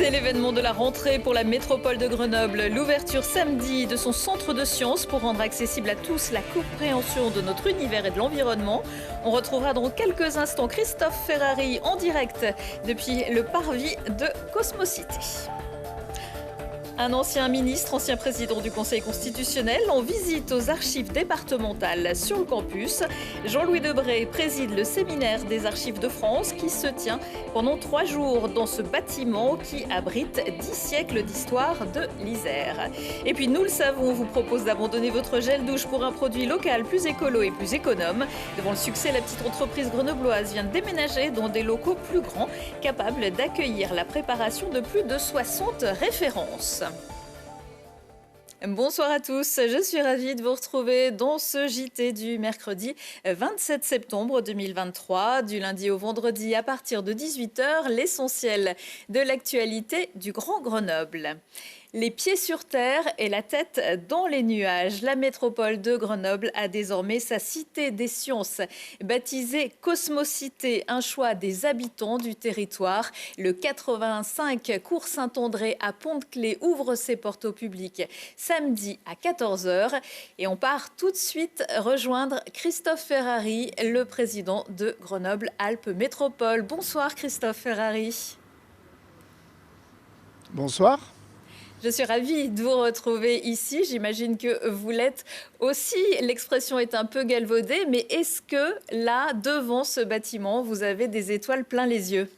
C'est l'événement de la rentrée pour la métropole de Grenoble. L'ouverture samedi de son centre de sciences pour rendre accessible à tous la compréhension de notre univers et de l'environnement. On retrouvera dans quelques instants Christophe Ferrari en direct depuis le parvis de Cosmocité. Un ancien ministre, ancien président du Conseil constitutionnel, en visite aux archives départementales sur le campus. Jean-Louis Debré préside le séminaire des archives de France qui se tient pendant 3 jours dans ce bâtiment qui abrite 10 siècles d'histoire de l'Isère. Et puis nous le savons, on vous propose d'abandonner votre gel douche pour un produit local plus écolo et plus économe. Devant le succès, la petite entreprise grenobloise vient de déménager dans des locaux plus grands, capables d'accueillir la préparation de plus de 60 références. Bonsoir à tous, je suis ravie de vous retrouver dans ce JT du mercredi 27 septembre 2023. Du lundi au vendredi à partir de 18h, l'essentiel de l'actualité du Grand Grenoble. Les pieds sur terre et la tête dans les nuages. La métropole de Grenoble a désormais sa cité des sciences, baptisée Cosmocité, un choix des habitants du territoire. Le 85 cours Saint-André à Pont-de-Clé ouvre ses portes au public samedi à 14h. Et on part tout de suite rejoindre Christophe Ferrari, le président de Grenoble-Alpes Métropole. Bonsoir Christophe Ferrari. Bonsoir. Je suis ravie de vous retrouver ici. J'imagine que vous l'êtes aussi. L'expression est un peu galvaudée, mais est-ce que là, devant ce bâtiment, vous avez des étoiles plein les yeux ?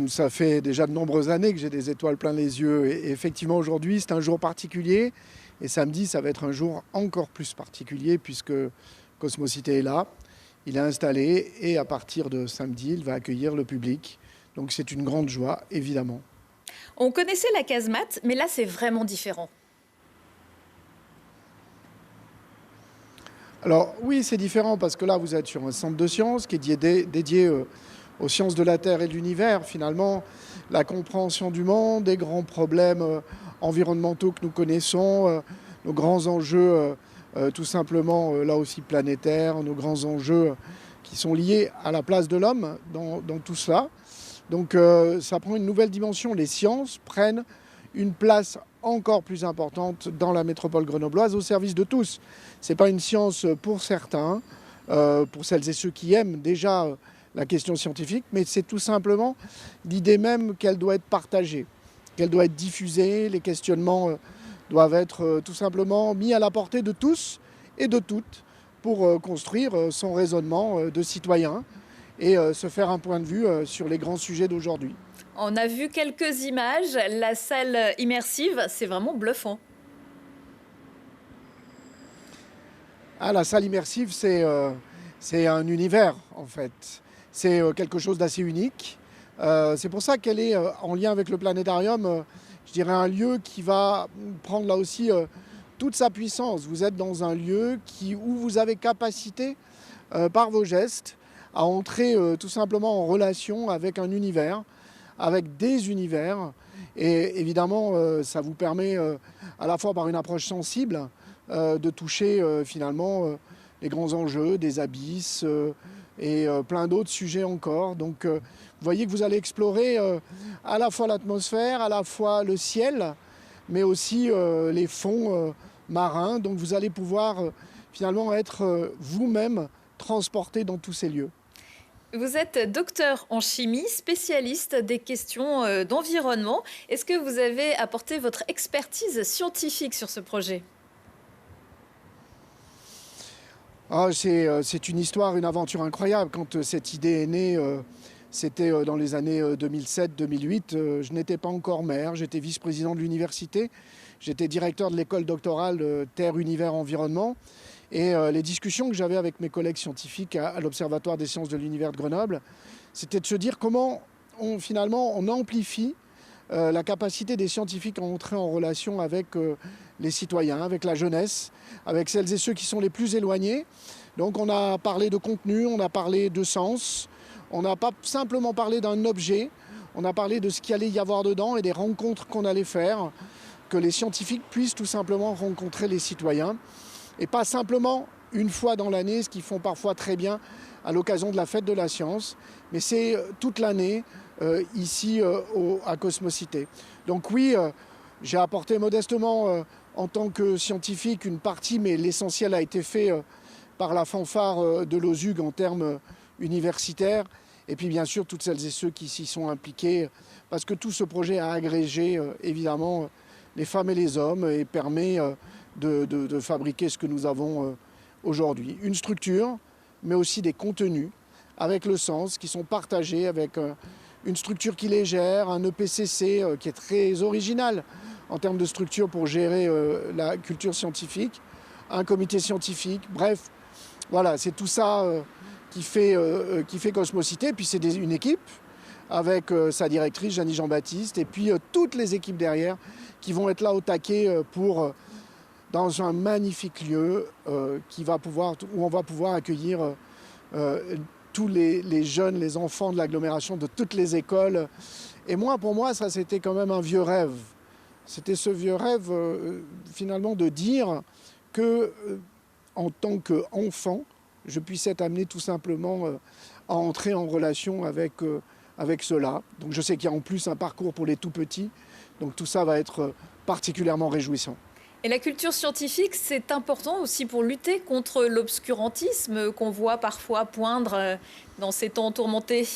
Ça fait déjà de nombreuses années que j'ai des étoiles plein les yeux. Et effectivement, aujourd'hui, c'est un jour particulier. Et samedi, ça va être un jour encore plus particulier puisque Cosmocité est là. Il est installé et à partir de samedi, il va accueillir le public. Donc c'est une grande joie, évidemment. On connaissait la casemate, mais là c'est vraiment différent. Alors oui, c'est différent parce que là vous êtes sur un centre de sciences qui est dédié aux sciences de la Terre et de l'univers. Finalement, la compréhension du monde, des grands problèmes environnementaux que nous connaissons, nos grands enjeux tout simplement là aussi planétaires, nos grands enjeux qui sont liés à la place de l'homme dans tout cela. Donc ça prend une nouvelle dimension. Les sciences prennent une place encore plus importante dans la métropole grenobloise au service de tous. Ce n'est pas une science pour certains, pour celles et ceux qui aiment déjà la question scientifique, mais c'est tout simplement l'idée même qu'elle doit être partagée, qu'elle doit être diffusée. Les questionnements doivent être tout simplement mis à la portée de tous et de toutes pour construire son raisonnement de citoyen et se faire un point de vue sur les grands sujets d'aujourd'hui. On a vu quelques images, la salle immersive, c'est vraiment bluffant. Ah, la salle immersive, c'est un univers en fait. C'est quelque chose d'assez unique. C'est pour ça qu'elle est en lien avec le planétarium, je dirais un lieu qui va prendre là aussi toute sa puissance. Vous êtes dans un lieu où vous avez capacité par vos gestes à entrer tout simplement en relation avec un univers, avec des univers. Et évidemment, ça vous permet à la fois par une approche sensible de toucher finalement les grands enjeux, des abysses et plein d'autres sujets encore. Donc vous voyez que vous allez explorer à la fois l'atmosphère, à la fois le ciel, mais aussi les fonds marins. Donc vous allez pouvoir finalement être vous-même transporté dans tous ces lieux. Vous êtes docteur en chimie, spécialiste des questions d'environnement. Est-ce que vous avez apporté votre expertise scientifique sur ce projet ? C'est une histoire, une aventure incroyable. Quand cette idée est née, c'était dans les années 2007-2008. Je n'étais pas encore maire, j'étais vice-président de l'université. J'étais directeur de l'école doctorale Terre, Univers, Environnement. Et les discussions que j'avais avec mes collègues scientifiques à l'Observatoire des sciences de l'univers de Grenoble, c'était de se dire comment on amplifie la capacité des scientifiques à entrer en relation avec les citoyens, avec la jeunesse, avec celles et ceux qui sont les plus éloignés. Donc on a parlé de contenu, on a parlé de sens, on n'a pas simplement parlé d'un objet, on a parlé de ce qu'il allait y avoir dedans et des rencontres qu'on allait faire, que les scientifiques puissent tout simplement rencontrer les citoyens. Et pas simplement une fois dans l'année, ce qu'ils font parfois très bien à l'occasion de la fête de la science, mais c'est toute l'année ici à Cosmocité. Donc oui, j'ai apporté modestement en tant que scientifique une partie, mais l'essentiel a été fait par la fanfare de l'OSUG en termes universitaires. Et puis bien sûr toutes celles et ceux qui s'y sont impliqués, parce que tout ce projet a agrégé évidemment les femmes et les hommes et permet de fabriquer ce que nous avons aujourd'hui. Une structure, mais aussi des contenus avec le sens qui sont partagés, avec une structure qui les gère, un EPCC qui est très original en termes de structure pour gérer la culture scientifique, un comité scientifique, bref, voilà, c'est tout ça qui fait Cosmocité. Puis c'est une équipe avec sa directrice, Jeannie Jean-Baptiste, et puis toutes les équipes derrière qui vont être là au taquet pour, dans un magnifique lieu où on va pouvoir accueillir tous les jeunes, les enfants de l'agglomération de toutes les écoles. Et moi, pour moi, ça c'était quand même un vieux rêve. C'était ce vieux rêve finalement de dire que en tant qu'enfant, je puisse être amené tout simplement à entrer en relation avec cela. Donc je sais qu'il y a en plus un parcours pour les tout petits, donc tout ça va être particulièrement réjouissant. Et la culture scientifique, c'est important aussi pour lutter contre l'obscurantisme qu'on voit parfois poindre dans ces temps tourmentés.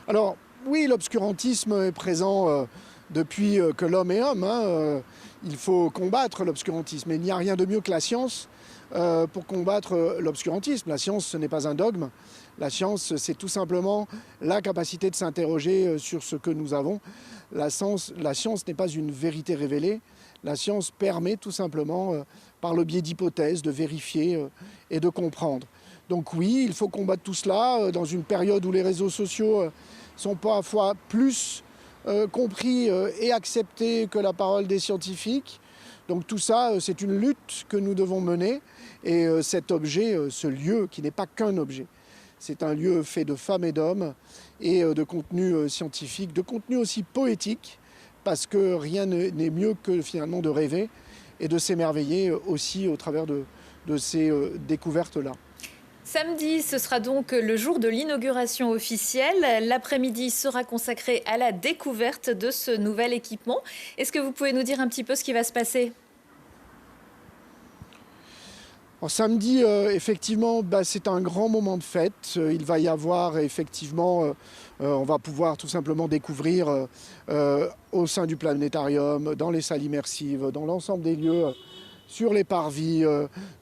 Alors oui, l'obscurantisme est présent depuis que l'homme est homme. Il faut combattre l'obscurantisme. Et il n'y a rien de mieux que la science pour combattre l'obscurantisme. La science, ce n'est pas un dogme. La science, c'est tout simplement la capacité de s'interroger sur ce que nous avons. La science n'est pas une vérité révélée. La science permet tout simplement, par le biais d'hypothèses, de vérifier et de comprendre. Donc oui, il faut combattre tout cela dans une période où les réseaux sociaux sont parfois plus compris et acceptés que la parole des scientifiques. Donc tout ça, c'est une lutte que nous devons mener. Et cet objet, ce lieu qui n'est pas qu'un objet, c'est un lieu fait de femmes et d'hommes et de contenu scientifique, de contenu aussi poétique, parce que rien n'est mieux que finalement de rêver et de s'émerveiller aussi au travers de ces découvertes-là. Samedi, ce sera donc le jour de l'inauguration officielle. L'après-midi sera consacré à la découverte de ce nouvel équipement. Est-ce que vous pouvez nous dire un petit peu ce qui va se passer ? Samedi, effectivement, c'est un grand moment de fête. Il va y avoir effectivement, on va pouvoir tout simplement découvrir au sein du planétarium, dans les salles immersives, dans l'ensemble des lieux, sur les parvis,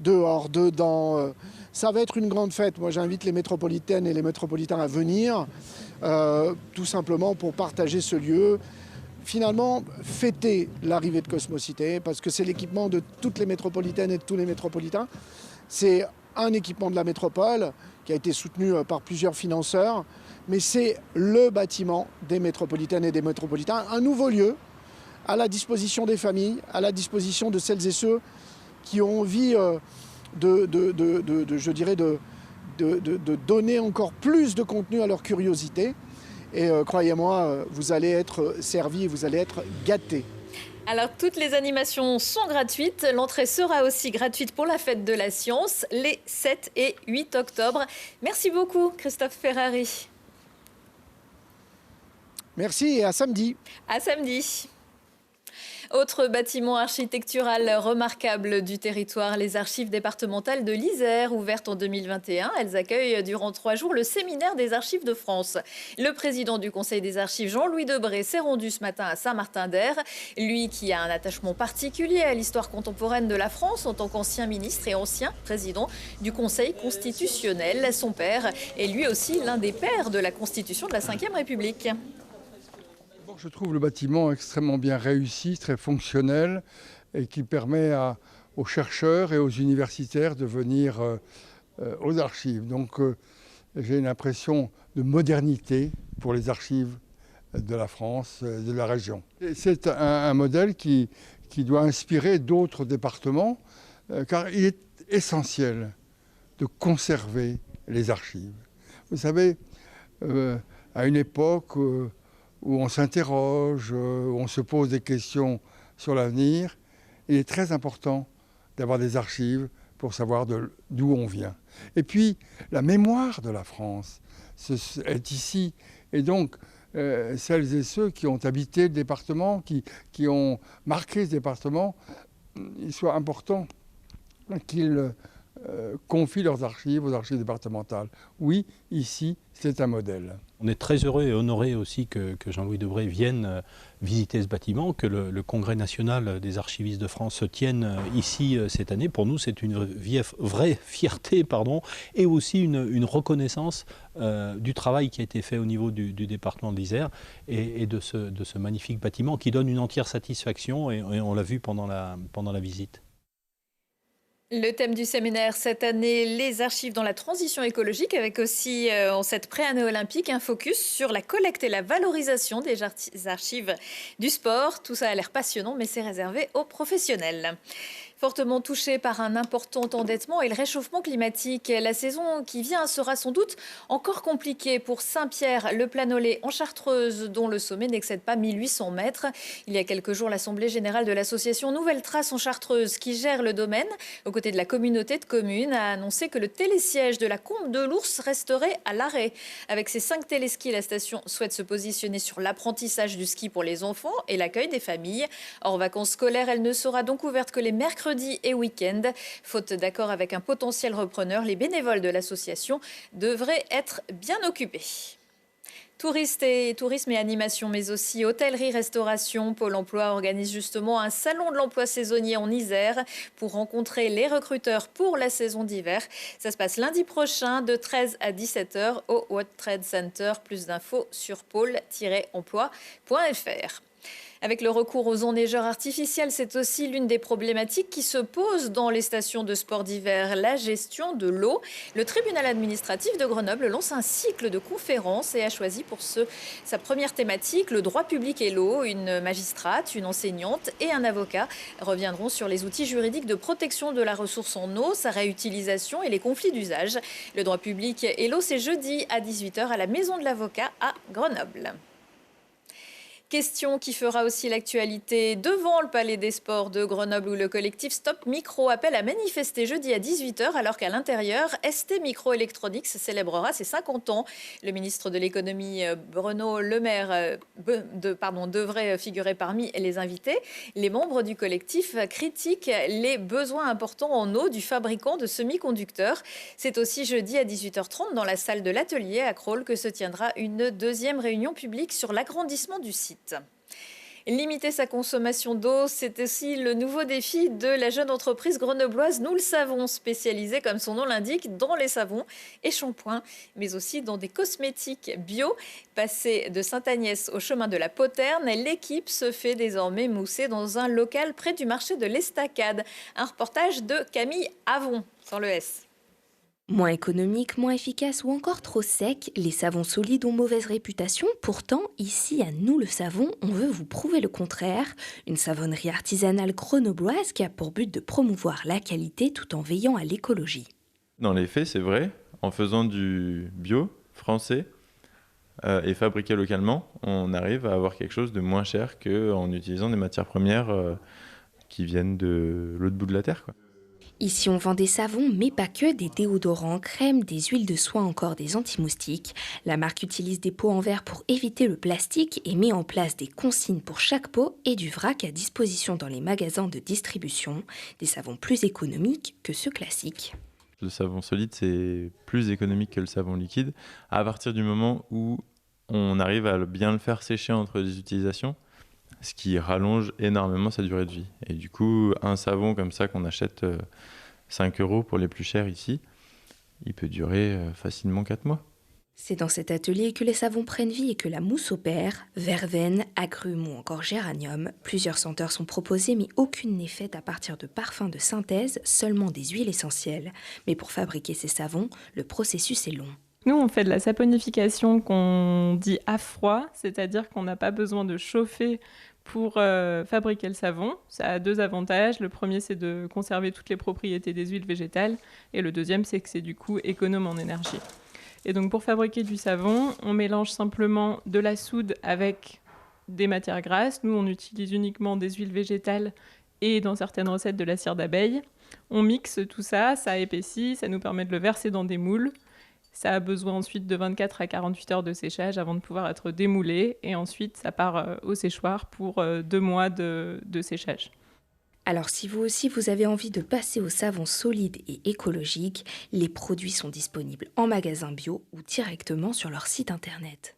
dehors, dedans. Ça va être une grande fête. Moi, j'invite les métropolitaines et les métropolitains à venir, tout simplement pour partager ce lieu. Finalement, fêter l'arrivée de Cosmocité, parce que c'est l'équipement de toutes les métropolitaines et de tous les métropolitains. C'est un équipement de la métropole qui a été soutenu par plusieurs financeurs, mais c'est le bâtiment des métropolitaines et des métropolitains, un nouveau lieu à la disposition des familles, à la disposition de celles et ceux qui ont envie de donner encore plus de contenu à leur curiosité. Et croyez-moi, vous allez être servis et vous allez être gâtés. Alors, toutes les animations sont gratuites. L'entrée sera aussi gratuite pour la fête de la science, les 7 et 8 octobre. Merci beaucoup, Christophe Ferrari. Merci et à samedi. À samedi. Autre bâtiment architectural remarquable du territoire, les archives départementales de l'Isère, ouvertes en 2021. Elles accueillent durant 3 jours le séminaire des archives de France. Le président du Conseil des archives, Jean-Louis Debré, s'est rendu ce matin à Saint-Martin-d'Air. Lui qui a un attachement particulier à l'histoire contemporaine de la France en tant qu'ancien ministre et ancien président du Conseil constitutionnel. Son père est lui aussi l'un des pères de la Constitution de la Ve République. Je trouve le bâtiment extrêmement bien réussi, très fonctionnel et qui permet aux chercheurs et aux universitaires de venir aux archives. Donc j'ai une impression de modernité pour les archives de la France, de la région. C'est un modèle qui doit inspirer d'autres départements car il est essentiel de conserver les archives. Vous savez, à une époque où on s'interroge, où on se pose des questions sur l'avenir, il est très important d'avoir des archives pour savoir d'où on vient. Et puis, la mémoire de la France est ici. Et donc, celles et ceux qui ont habité le département, qui ont marqué ce département, il soit important qu'ils confient leurs archives aux archives départementales. Oui, ici, c'est un modèle. On est très heureux et honoré aussi que Jean-Louis Debré vienne visiter ce bâtiment, que le Congrès national des archivistes de France se tienne ici cette année. Pour nous, c'est une vraie fierté, et aussi une reconnaissance du travail qui a été fait au niveau du département de l'Isère et de ce magnifique bâtiment qui donne une entière satisfaction, et on l'a vu pendant la visite. Le thème du séminaire cette année, les archives dans la transition écologique, avec aussi en cette pré-année olympique un focus sur la collecte et la valorisation des archives du sport. Tout ça a l'air passionnant, mais c'est réservé aux professionnels. Fortement touché par un important endettement et le réchauffement climatique, la saison qui vient sera sans doute encore compliquée pour Saint-Pierre-le-Planolé en Chartreuse, dont le sommet n'excède pas 1800 mètres. Il y a quelques jours, l'Assemblée générale de l'association Nouvelle Trace en Chartreuse, qui gère le domaine, aux côtés de la communauté de communes, a annoncé que le télésiège de la Combe de l'Ours resterait à l'arrêt. Avec ses 5 téléskis, la station souhaite se positionner sur l'apprentissage du ski pour les enfants et l'accueil des familles. Hors vacances scolaires, elle ne sera donc ouverte que les mercredis et week-end. Faute d'accord avec un potentiel repreneur, les bénévoles de l'association devraient être bien occupés. Tourisme et animation, mais aussi hôtellerie-restauration. Pôle emploi organise justement un salon de l'emploi saisonnier en Isère pour rencontrer les recruteurs pour la saison d'hiver. Ça se passe lundi prochain de 13 à 17h au World Trade Center. Plus d'infos sur pôle-emploi.fr. Avec le recours aux enneigeurs artificiels, c'est aussi l'une des problématiques qui se posent dans les stations de sport d'hiver, la gestion de l'eau. Le tribunal administratif de Grenoble lance un cycle de conférences et a choisi pour sa première thématique, le droit public et l'eau. Une magistrate, une enseignante et un avocat reviendront sur les outils juridiques de protection de la ressource en eau, sa réutilisation et les conflits d'usage. Le droit public et l'eau, c'est jeudi à 18h à la Maison de l'Avocat à Grenoble. Question qui fera aussi l'actualité devant le Palais des Sports de Grenoble où le collectif Stop Micro appelle à manifester jeudi à 18h alors qu'à l'intérieur, ST Microelectronics célébrera ses 50 ans. Le ministre de l'économie Bruno Le Maire devrait figurer parmi les invités. Les membres du collectif critiquent les besoins importants en eau du fabricant de semi-conducteurs. C'est aussi jeudi à 18h30 dans la salle de l'atelier à Crolles que se tiendra une deuxième réunion publique sur l'agrandissement du site. Limiter sa consommation d'eau, c'est aussi le nouveau défi de la jeune entreprise grenobloise Nous le savons, spécialisée, comme son nom l'indique, dans les savons et shampoings, mais aussi dans des cosmétiques bio. Passée de Sainte-Agnès au chemin de la Poterne, l'équipe se fait désormais mousser dans un local près du marché de l'Estacade. Un reportage de Camille Avon, sans le S. Moins économique, moins efficace ou encore trop sec, les savons solides ont mauvaise réputation. Pourtant, ici à Nous le savons, on veut vous prouver le contraire. Une savonnerie artisanale grenobloise qui a pour but de promouvoir la qualité tout en veillant à l'écologie. Dans les faits, c'est vrai, en faisant du bio, français et fabriqué localement, on arrive à avoir quelque chose de moins cher qu'en utilisant des matières premières qui viennent de l'autre bout de la terre, quoi. Ici, on vend des savons, mais pas que, des déodorants, crèmes, des huiles de soie, encore des anti-moustiques. La marque utilise des pots en verre pour éviter le plastique et met en place des consignes pour chaque pot et du vrac à disposition dans les magasins de distribution. Des savons plus économiques que ceux classiques. Le savon solide, c'est plus économique que le savon liquide, à partir du moment où on arrive à bien le faire sécher entre les utilisations, ce qui rallonge énormément sa durée de vie. Et du coup, un savon comme ça qu'on achète 5 € pour les plus chers ici, il peut durer facilement 4 mois. C'est dans cet atelier que les savons prennent vie et que la mousse opère. Verveine, agrumes ou encore géranium. Plusieurs senteurs sont proposées, mais aucune n'est faite à partir de parfums de synthèse, seulement des huiles essentielles. Mais pour fabriquer ces savons, le processus est long. Nous, on fait de la saponification qu'on dit à froid, c'est-à-dire qu'on n'a pas besoin de chauffer pour fabriquer le savon. Ça a 2 avantages. Le premier, c'est de conserver toutes les propriétés des huiles végétales. Et le deuxième, c'est que c'est du coup économe en énergie. Et donc, pour fabriquer du savon, on mélange simplement de la soude avec des matières grasses. Nous, on utilise uniquement des huiles végétales et dans certaines recettes de la cire d'abeille. On mixe tout ça, ça épaissit, ça nous permet de le verser dans des moules. Ça a besoin ensuite de 24 à 48 heures de séchage avant de pouvoir être démoulé. Et ensuite, ça part au séchoir pour 2 mois de séchage. Alors si vous aussi vous avez envie de passer au savon solide et écologique, les produits sont disponibles en magasin bio ou directement sur leur site internet.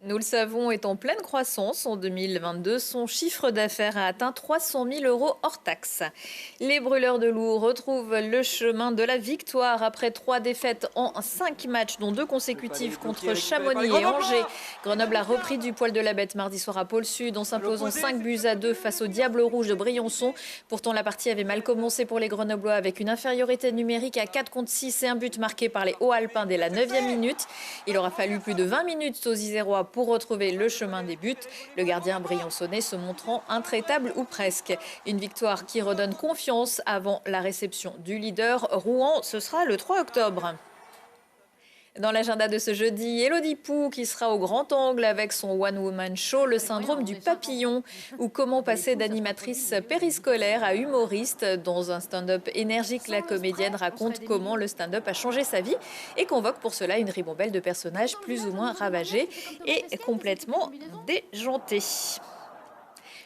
Nous le savons, est en pleine croissance. En 2022, son chiffre d'affaires a atteint 300 000 € hors taxes. Les brûleurs de loups retrouvent le chemin de la victoire après 3 défaites en 5 matchs, dont 2 consécutives contre Chamonix et Angers. Grenoble a repris du poil de la bête mardi soir à Pôle-Sud en s'imposant 5-2 face au Diable Rouge de Briançon. Pourtant, la partie avait mal commencé pour les Grenoblois avec une infériorité numérique à 4-6 et un but marqué par les Hauts-Alpins dès la 9e minute. Il aura fallu plus de 20 minutes aux Isérois pour retrouver le chemin des buts, le gardien briançonnais se montrant intraitable ou presque. Une victoire qui redonne confiance avant la réception du leader Rouen, ce sera le 3 octobre. Dans l'agenda de ce jeudi, Élodie Pou qui sera au grand angle avec son one-woman show, le syndrome du papillon, ou comment passer d'animatrice périscolaire à humoriste. Dans un stand-up énergique, la comédienne raconte comment le stand-up a changé sa vie et convoque pour cela une ribambelle de personnages plus ou moins ravagés et complètement déjantés.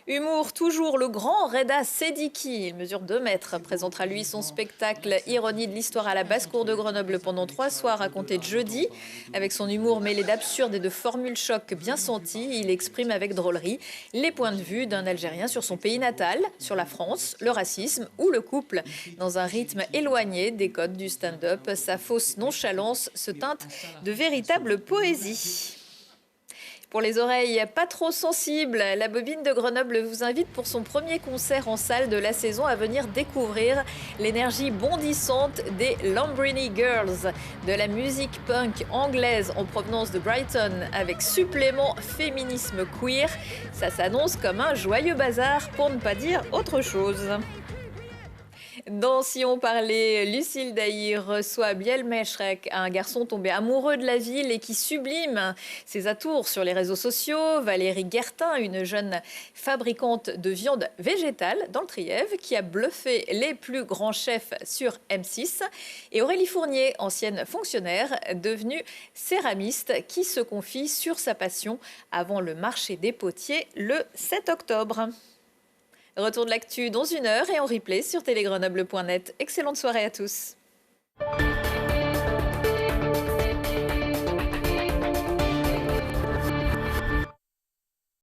Humour toujours, le grand Reda Sediki, il mesure 2 mètres, présentera lui son spectacle Ironie de l'histoire à la basse-cour de Grenoble pendant 3 soirs à compter de jeudi. Avec son humour mêlé d'absurde et de formules choc bien senties, il exprime avec drôlerie les points de vue d'un Algérien sur son pays natal, sur la France, le racisme ou le couple. Dans un rythme éloigné des codes du stand-up, sa fausse nonchalance se teinte de véritable poésie. Pour les oreilles pas trop sensibles, la Bobine de Grenoble vous invite pour son premier concert en salle de la saison à venir découvrir l'énergie bondissante des Lambrini Girls, de la musique punk anglaise en provenance de Brighton avec supplément féminisme queer. Ça s'annonce comme un joyeux bazar pour ne pas dire autre chose. Dans Si on parlait, Lucille Dailly reçoit Biel Meshrek, un garçon tombé amoureux de la ville et qui sublime ses atours sur les réseaux sociaux. Valérie Guertin, une jeune fabricante de viande végétale dans le Trièves, qui a bluffé les plus grands chefs sur M6. Et Aurélie Fournier, ancienne fonctionnaire, devenue céramiste, qui se confie sur sa passion avant le marché des potiers le 7 octobre. Retour de l'actu dans 1 heure et en replay sur télégrenoble.net. Excellente soirée à tous.